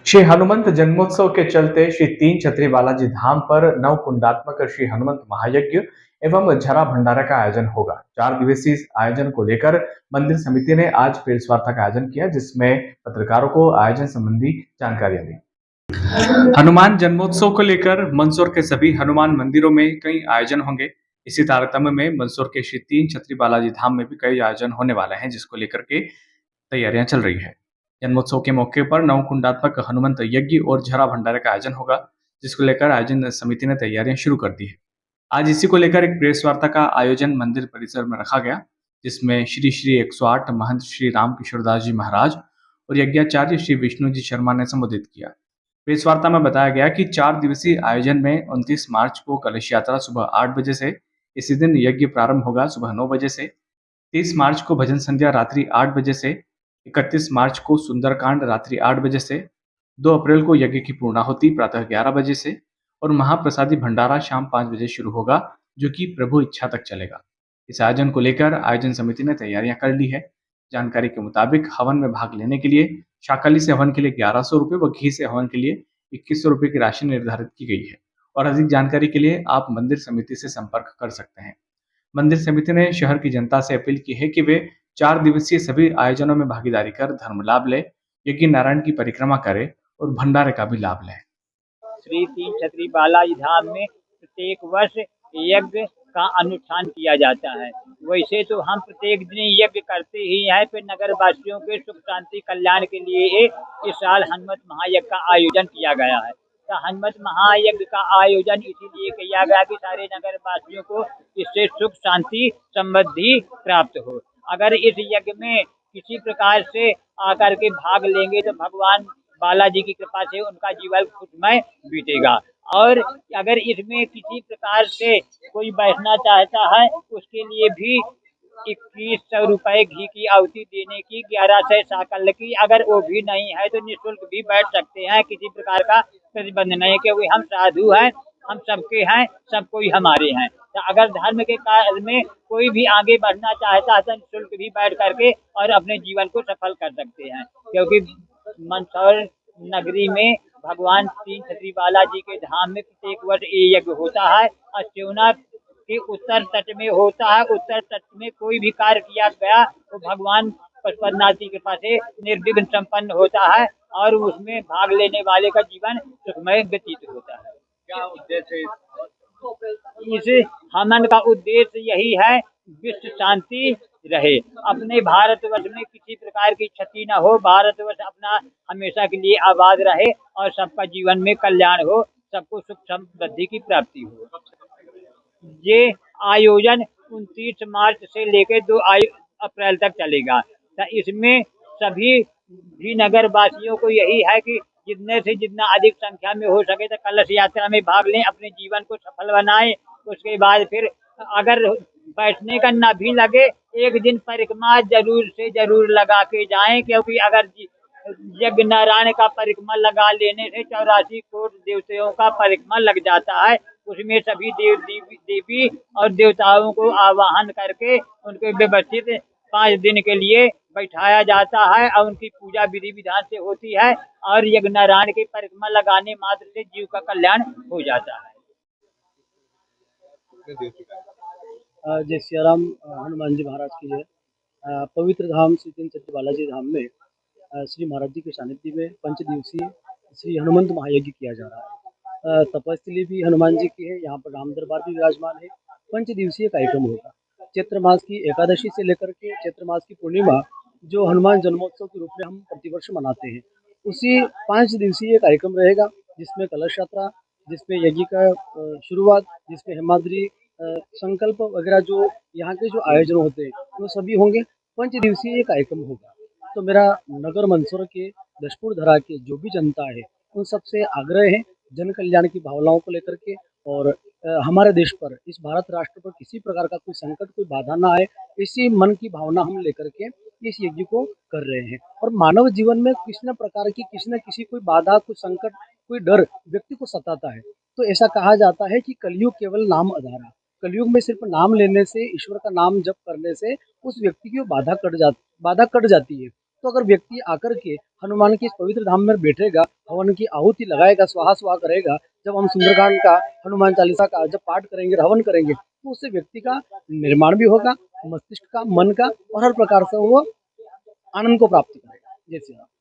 श्री हनुमंत जन्मोत्सव के चलते श्री तीन छत्री बालाजी धाम पर नवकुंडात्मक श्री हनुमंत महायज्ञ एवं झरा भंडारा का आयोजन होगा। 4 दिवसीय आयोजन को लेकर मंदिर समिति ने आज प्रेस वार्ता का आयोजन किया, जिसमें पत्रकारों को आयोजन संबंधी जानकारियां दी। हनुमान जन्मोत्सव को लेकर मंदसौर के सभी हनुमान मंदिरों में कई आयोजन होंगे। इसी तारतम्य में मंदसौर के श्री तीन छत्री बालाजी धाम में भी कई आयोजन होने वाले हैं, जिसको लेकर के तैयारियां चल रही है। जन्मोत्सव के मौके पर नवकुंडात्मक हनुमंत यज्ञ और झरा भंडारे का आयोजन होगा, जिसको लेकर आयोजन समिति ने तैयारियां शुरू कर दी है। आज इसी को लेकर एक प्रेस वार्ता का आयोजन मंदिर परिसर में रखा गया, जिसमें श्री श्री 108 महंत श्री राम किशोरदास जी महाराज और यज्ञाचार्य श्री विष्णु जी शर्मा ने संबोधित किया। प्रेस वार्ता में बताया गया कि 4 दिवसीय आयोजन में 29 मार्च को कलश यात्रा सुबह 8 बजे से, इसी दिन यज्ञ प्रारंभ होगा सुबह 9 बजे से। 30 मार्च को भजन संध्या रात्रि 8 बजे से, 31 मार्च को सुंदरकांड रात्रि 8 बजे से, 2 अप्रैल को यज्ञ की पूर्णाहुति प्रातः 11 बजे से और महाप्रसादी भंडारा शाम 5 बजे शुरू होगा, जो कि प्रभु इच्छा तक चलेगा। इस आयोजन को लेकर आयोजन समिति ने तैयारियां कर ली है। जानकारी के मुताबिक हवन में भाग लेने के लिए शाकाली से हवन के लिए 1100 रुपये व घी से हवन के लिए 2100 रुपये की राशि निर्धारित की गई है और अधिक जानकारी के लिए आप मंदिर समिति से संपर्क कर सकते हैं। मंदिर समिति ने शहर की जनता से अपील की है कि वे 4 दिवसीय सभी आयोजनों में भागीदारी कर धर्म लाभ ले, यज्ञ नारायण की परिक्रमा करे और भंडारे का भी लाभ लें। श्री तीन छत्री बालाजी धाम में प्रत्येक वर्ष यज्ञ का अनुष्ठान किया जाता है। वैसे तो हम प्रत्येक दिन यज्ञ करते ही हैं, फिर नगर वासियों के सुख शांति कल्याण के लिए इस साल हनुमत महायज्ञ का आयोजन किया गया है। तो हनुमत महायज्ञ का आयोजन इसीलिए किया गया कि सारे नगर वासियों को इससे सुख शांति समृद्धि प्राप्त हो। अगर इस यज्ञ में किसी प्रकार से आकर के भाग लेंगे तो भगवान बालाजी की कृपा से उनका जीवन खुशमय बीतेगा। और अगर इसमें किसी प्रकार से कोई बैठना चाहता है, उसके लिए भी 2100 रुपये घी की आहुति देने की, 1100 साकल की, अगर वो भी नहीं है तो निःशुल्क भी बैठ सकते हैं। किसी प्रकार का प्रतिबंध नहीं, क्योंकि हम साधु हैं, हम सबके हैं, सब कोई हमारे हैं। तो अगर धर्म के कार्य में कोई भी आगे बढ़ना चाहता है तो निःशुल्क भी बैठ करके और अपने जीवन को सफल कर सकते हैं। क्योंकि मंदसौर नगरी में भगवान तीन छत्री बालाजी के धाम में प्रत्येक वर्ष ये यज्ञ होता है और सेवना के उत्तर तट में होता है। उत्तर तट में कोई भी कार्य किया गया तो भगवान पशुपतिनाथ की कृपा से निर्विघ्न संपन्न होता है और उसमें भाग लेने वाले का जीवन सुखमय व्यतीत होता है। क्या उद्देश्य है इस हवन का उद्देश्य यही है, विश्व शांति रहे, अपने भारतवर्ष में किसी प्रकार की क्षति न हो, भारतवर्ष अपना हमेशा के लिए आबाद रहे और सबका जीवन में कल्याण हो, सबको सुख समृद्धि की प्राप्ति हो। ये आयोजन 29 मार्च से लेकर 2 अप्रैल तक चलेगा। तो इसमें सभी भी नगर वासियों को यही है कि जितने से जितना अधिक संख्या में हो सके तो कलश यात्रा में भाग लें, अपने जीवन को सफल बनाएं। उसके बाद फिर अगर बैठने का न भी लगे, एक दिन परिक्रमा जरूर से जरूर लगा के जाएं, क्योंकि अगर यज्ञ नारायण का परिक्रमा लगा लेने से 84 कोटि देवताओं का परिक्रमा लग जाता है। उसमें सभी देवी और देवताओं को आवाहन करके उनके व्यवस्थित 5 दिन के लिए बैठाया जाता है और उनकी पूजा विधि विधान से होती है और यज्ञ नारायण की परिक्रमा लगाने मात्र से जीव का कल्याण हो जाता है। जय सिया राम। हनुमान जी महाराज की जय। पवित्र धाम श्री तीन छत्री बालाजी धाम में श्री महाराज जी के सानिध्य में 5 दिवसीय श्री हनुमंत महायज्ञ किया जा रहा है। तपस्थली भी हनुमान जी की है, यहाँ पर राम दरबार भी विराजमान है। 5 दिवसीय कार्यक्रम होगा। चैत्र मास की एकादशी से लेकर के चैत्र मास की पूर्णिमा, जो हनुमान जन्मोत्सव के रूप में हम प्रतिवर्ष मनाते हैं, उसी 5 दिवसीय कार्यक्रम रहेगा, जिसमें कलश यात्रा, जिसमें यज्ञ का शुरुआत, जिसमें हेमाद्री संकल्प वगैरह जो यहाँ के जो आयोजन होते हैं वो सभी होंगे। 5 दिवसीय कार्यक्रम होगा। तो मेरा नगर मंदसौर के दशपुर धरा के जो भी जनता है उन सबसे आग्रह है, जन कल्याण की भावनाओं को लेकर के और हमारे देश पर, इस भारत राष्ट्र पर किसी प्रकार का कोई संकट, कोई बाधा ना आए, इसी मन की भावना हम लेकर के इस यज्ञ को कर रहे हैं। और मानव जीवन में किसी न प्रकार की किसी न किसी कोई बाधा, कोई संकट, कोई डर व्यक्ति को सताता है। तो ऐसा कहा जाता है कि कलयुग केवल नाम आधारा। कलयुग में सिर्फ नाम लेने से, ईश्वर का नाम जप करने से उस व्यक्ति की बाधा कट जाती है। तो अगर व्यक्ति आकर के हनुमान के इस पवित्र धाम में बैठेगा, हवन की आहुति लगाएगा, स्वाहा स्वाहा करेगा, जब हम सुंदरकांड का, हनुमान चालीसा का जब पाठ करेंगे, हवन करेंगे, तो उससे व्यक्ति का निर्माण भी होगा, मस्तिष्क का, मन का, और हर प्रकार से वो आनंद को प्राप्त करेगा। जय श्री राम।